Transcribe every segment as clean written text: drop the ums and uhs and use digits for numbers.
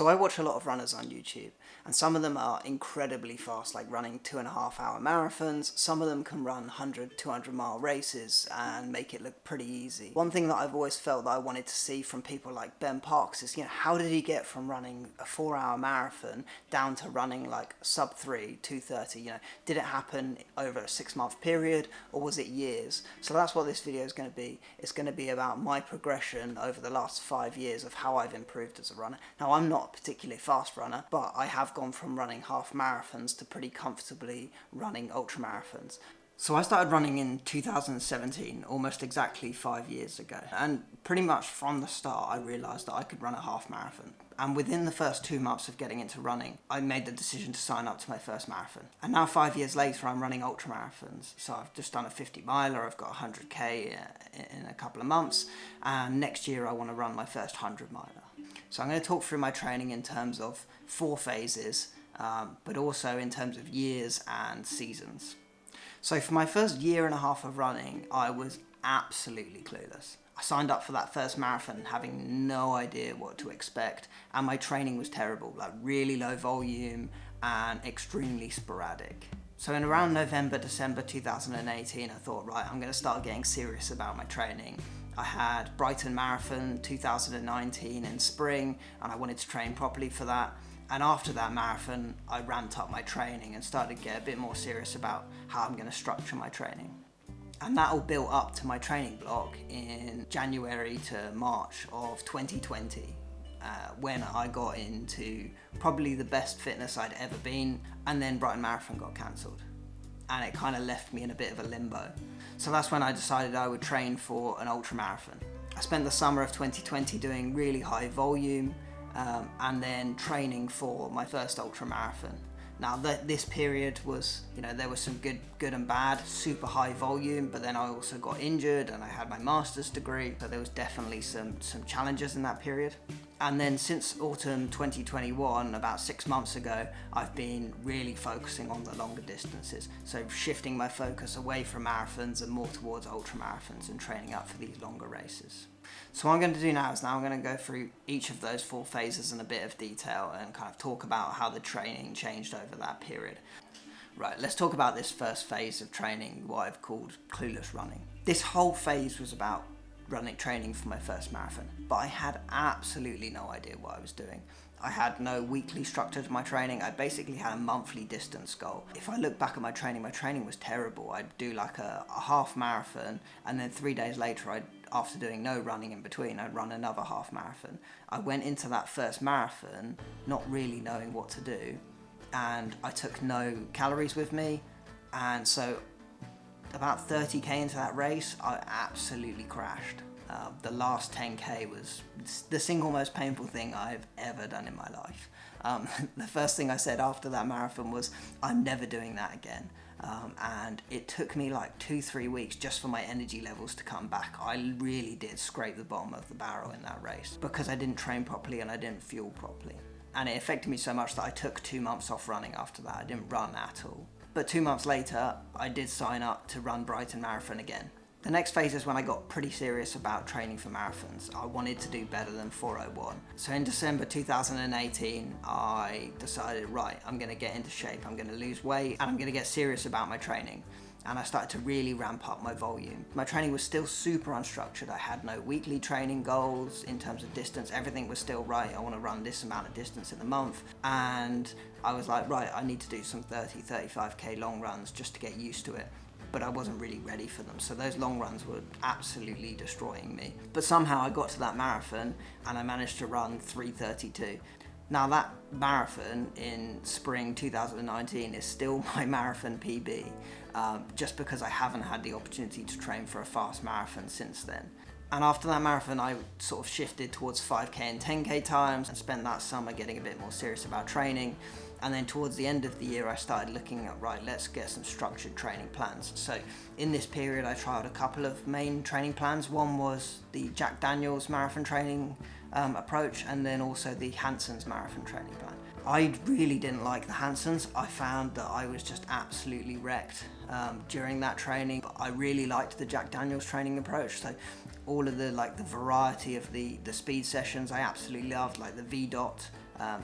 So I watch a lot of runners on YouTube, and some of them are incredibly fast, like running 2.5 hour marathons. Some of them can run 100, 200 mile races and make it look pretty easy. One thing that I've always felt that I wanted to see from people like Ben Parks is, how did he get from running a 4 hour marathon down to running like sub 3, 2:30? Did it happen over a 6 month period, or was it years? So that's what this video is going to be. It's going to be about my progression over the last 5 years of how I've improved as a runner. Now, I'm not a particularly fast runner, but I have gone from running half marathons to pretty comfortably running ultramarathons. So I started running in 2017, almost exactly 5 years ago. And pretty much from the start, I realised that I could run a half marathon. And within the first 2 months of getting into running, I made the decision to sign up to my first marathon. And now 5 years later, I'm running ultramarathons. So I've just done a 50 miler, I've got 100k in a couple of months. And next year, I want to run my first 100 miler. So I'm going to talk through my training in terms of 4 phases, but also in terms of years and seasons. So for my first year and a half of running, I was absolutely clueless. I signed up for that first marathon having no idea what to expect, and my training was terrible, like really low volume and extremely sporadic. So in around November, December 2018, I thought, right, I'm going to start getting serious about my training. I had Brighton Marathon 2019 in spring, and I wanted to train properly for that. And after that marathon, I ramped up my training and started to get a bit more serious about how I'm going to structure my training. And that all built up to my training block in January to March of 2020, when I got into probably the best fitness I'd ever been, and then Brighton Marathon got cancelled. And it kind of left me in a bit of a limbo. So that's when I decided I would train for an ultramarathon. I spent the summer of 2020 doing really high volume, and then training for my first ultramarathon. Now this period was, there was some good and bad, super high volume, but then I also got injured and I had my master's degree, so there was definitely some challenges in that period. And then since autumn 2021, about 6 months ago, I've been really focusing on the longer distances. So shifting my focus away from marathons and more towards ultramarathons and training up for these longer races. So what I'm going to do now is I'm going to go through each of those 4 phases in a bit of detail and kind of talk about how the training changed over that period. Right, let's talk about this first phase of training, what I've called clueless running. This whole phase was about training for my first marathon, but I had absolutely no idea what I was doing. I had no weekly structure to my training. I basically had a monthly distance goal. If I look back at my training was terrible. I'd do like a half marathon, and then 3 days later, after doing no running in between, I'd run another half marathon. I went into that first marathon not really knowing what to do, and I took no calories with me, and so about 30k into that race, I absolutely crashed. The last 10k was the single most painful thing I've ever done in my life. The first thing I said after that marathon was, I'm never doing that again. And it took me like 2-3 weeks just for my energy levels to come back. I really did scrape the bottom of the barrel in that race because I didn't train properly and I didn't fuel properly. And it affected me so much that I took 2 months off running after that. I didn't run at all. But 2 months later, I did sign up to run Brighton Marathon again. The next phase is when I got pretty serious about training for marathons. I wanted to do better than 4:01. So in December 2018, I decided, right, I'm going to get into shape, I'm going to lose weight, and I'm going to get serious about my training. And I started to really ramp up my volume. My training was still super unstructured. I had no weekly training goals in terms of distance. Everything was still right. I want to run this amount of distance in a month. And I was like, right, I need to do some 30, 35k long runs just to get used to it. But I wasn't really ready for them. So those long runs were absolutely destroying me. But somehow I got to that marathon and I managed to run 3:32. Now that marathon in spring 2019 is still my marathon PB, just because I haven't had the opportunity to train for a fast marathon since then. And after that marathon, I sort of shifted towards 5k and 10k times and spent that summer getting a bit more serious about training. And then towards the end of the year, I started looking at, right, let's get some structured training plans. So in this period, I tried a couple of main training plans. One was the Jack Daniels marathon training approach, and then also the Hanson's marathon training plan. I really didn't like the Hanson's. I found that I was just absolutely wrecked during that training. I really liked the Jack Daniels training approach. So all of the variety of the speed sessions I absolutely loved, like the V-Dot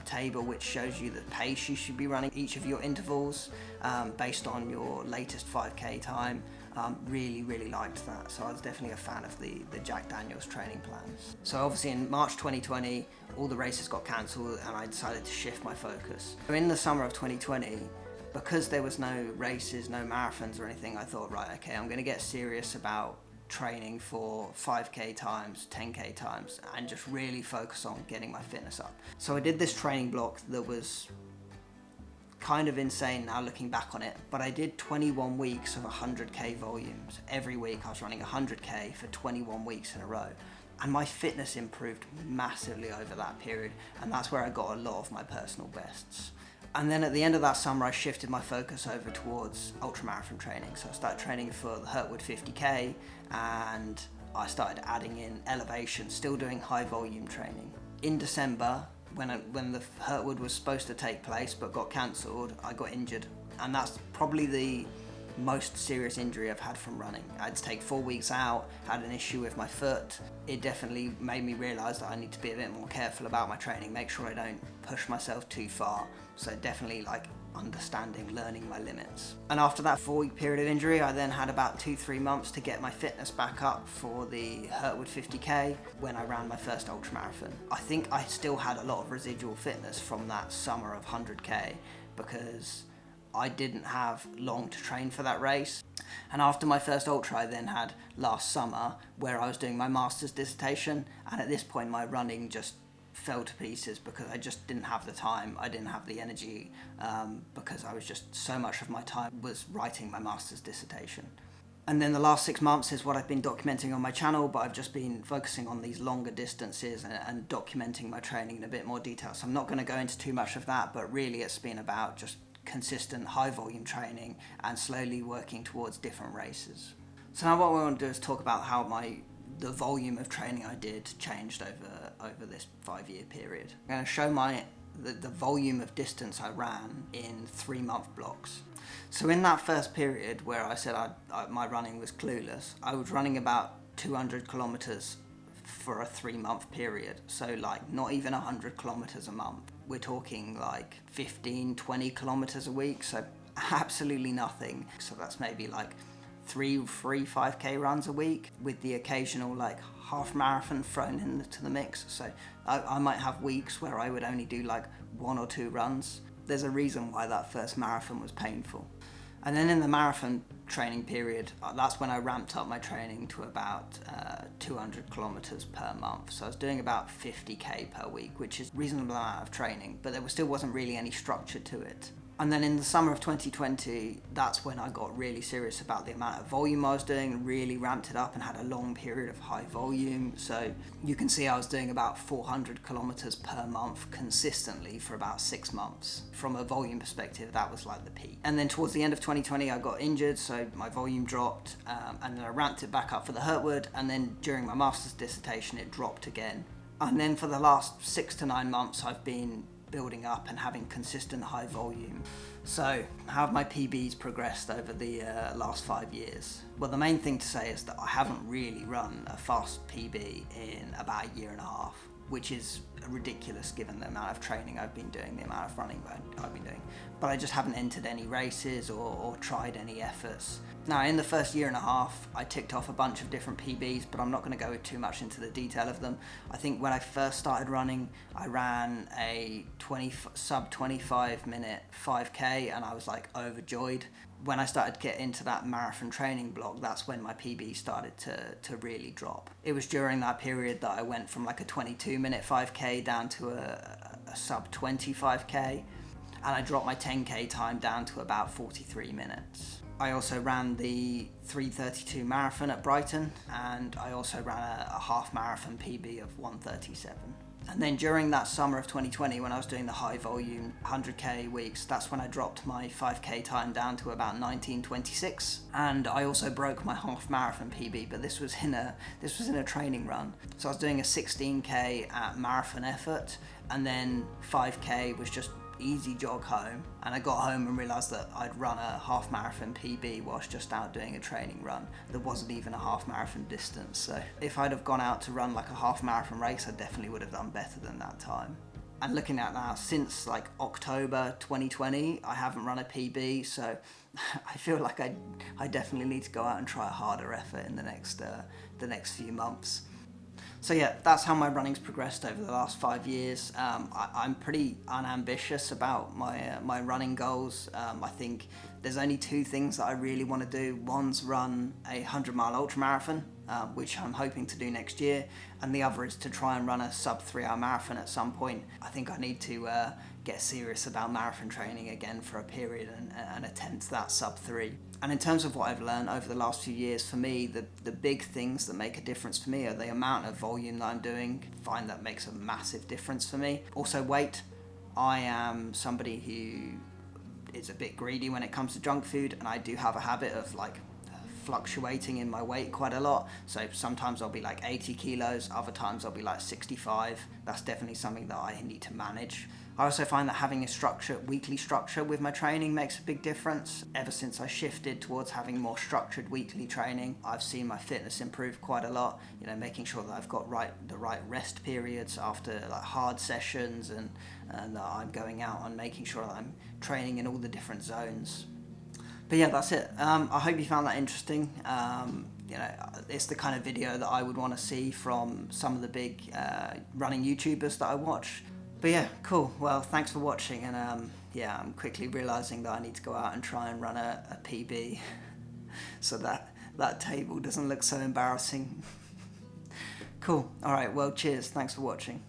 table which shows you the pace you should be running each of your intervals based on your latest 5k time. Really liked that, so I was definitely a fan of the Jack Daniels training plans. So obviously in March 2020 all the races got cancelled and I decided to shift my focus. So in the summer of 2020, because there was no races, no marathons or anything, I thought, right, okay, I'm going to get serious about training for 5k times, 10k times, and just really focus on getting my fitness up. So I did this training block that was kind of insane now looking back on it, but I did 21 weeks of 100k volumes. Every week I was running 100k for 21 weeks in a row, and my fitness improved massively over that period, and that's where I got a lot of my personal bests. And then at the end of that summer I shifted my focus over towards ultramarathon training. So I started training for the Hurtwood 50k and I started adding in elevation, still doing high volume training. In December, when the Hurtwood was supposed to take place but got cancelled, I got injured, and that's probably the most serious injury I've had from running. I had to take 4 weeks out, had an issue with my foot. It definitely made me realise that I need to be a bit more careful about my training, make sure I don't push myself too far. So definitely understanding, learning my limits. And after that 4-week period of injury, I then had about 2-3 months to get my fitness back up for the Hurtwood 50k when I ran my first ultramarathon. I think I still had a lot of residual fitness from that summer of 100k because I didn't have long to train for that race. And after my first ultra, I then had last summer where I was doing my master's dissertation, and at this point my running just fell to pieces because I just didn't have the time, I didn't have the energy, because I was just, so much of my time was writing my master's dissertation. And then the last 6 months is what I've been documenting on my channel, but I've just been focusing on these longer distances and documenting my training in a bit more detail. So I'm not going to go into too much of that, but really it's been about just consistent high volume training and slowly working towards different races. So now what we want to do is talk about how the volume of training I did changed over this 5-year period. I'm going to show the volume of distance I ran in 3-month blocks. So in that first period where I said my running was clueless, I was running about 200 kilometers for a 3-month period. So not even 100 kilometers a month. We're talking 15-20 kilometers a week, so absolutely nothing. So that's maybe three 5k runs a week with the occasional half marathon thrown into the mix. So I might have weeks where I would only do 1 or 2 runs. There's a reason why that first marathon was painful. And then in the marathon training period, that's when I ramped up my training to about 200 kilometers per month. So I was doing about 50k per week, which is a reasonable amount of training, but there still wasn't really any structure to it. And then in the summer of 2020, that's when I got really serious about the amount of volume I was doing, really ramped it up and had a long period of high volume. So you can see I was doing about 400 kilometers per month consistently for about 6 months. From a volume perspective, that was the peak. And then towards the end of 2020, I got injured, so my volume dropped, and then I ramped it back up for the Hurtwood, and then during my master's dissertation, it dropped again. And then for the last 6 to 9 months, I've been building up and having consistent high volume. So how have my PBs progressed over the last 5 years? Well, the main thing to say is that I haven't really run a fast PB in about 1.5 years, which is ridiculous given the amount of training I've been doing, the amount of running I've been doing. But I just haven't entered any races or tried any efforts. Now, in the first 1.5 years, I ticked off a bunch of different PBs, but I'm not going to go too much into the detail of them. I think when I first started running, I ran a sub 25 minute 5k and I was overjoyed. When I started to get into that marathon training block, that's when my PB started to really drop. It was during that period that I went from a 22 minute 5k down to a sub 25k, and I dropped my 10k time down to about 43 minutes. I also ran the 3:32 marathon at Brighton, and I also ran a half marathon PB of 1:37. And then during that summer of 2020, when I was doing the high volume 100k weeks, that's when I dropped my 5k time down to about 19:26. And I also broke my half marathon PB, but this was in a training run. So I was doing a 16k at marathon effort, and then 5k was just easy jog home. And I got home and realised that I'd run a half marathon PB whilst just out doing a training run that wasn't even a half marathon distance. So if I'd have gone out to run a half marathon race, I definitely would have done better than that time. And looking at now, since like October 2020, I haven't run a PB, so I feel like I definitely need to go out and try a harder effort in the next few months. So yeah, that's how my running's progressed over the last 5 years. I'm pretty unambitious about my running goals. I think there's only two things that I really want to do. One's run a 100-mile ultramarathon, which I'm hoping to do next year, and the other is to try and run a sub 3-hour marathon at some point. I think I need to get serious about marathon training again for a period and attempt that sub 3. And in terms of what I've learned over the last few years, for me, the big things that make a difference for me are the amount of volume that I'm doing. I find that makes a massive difference for me. Also weight. I am somebody who is a bit greedy when it comes to junk food, and I do have a habit of like fluctuating in my weight quite a lot. So sometimes I'll be like 80 kilos, other times I'll be like 65. That's definitely something that I need to manage. I also find that having a weekly structure with my training makes a big difference. Ever since I shifted towards having more structured weekly training, I've seen my fitness improve quite a lot. You know, making sure that I've got the right rest periods after like hard sessions, and that I'm going out and making sure that I'm training in all the different zones. But yeah, that's it. I hope you found that interesting. You know, it's the kind of video that I would want to see from some of the big running YouTubers that I watch. But yeah, cool. Well, thanks for watching, and yeah, I'm quickly realising that I need to go out and try and run a PB so that table doesn't look so embarrassing. Cool. Alright, well, cheers. Thanks for watching.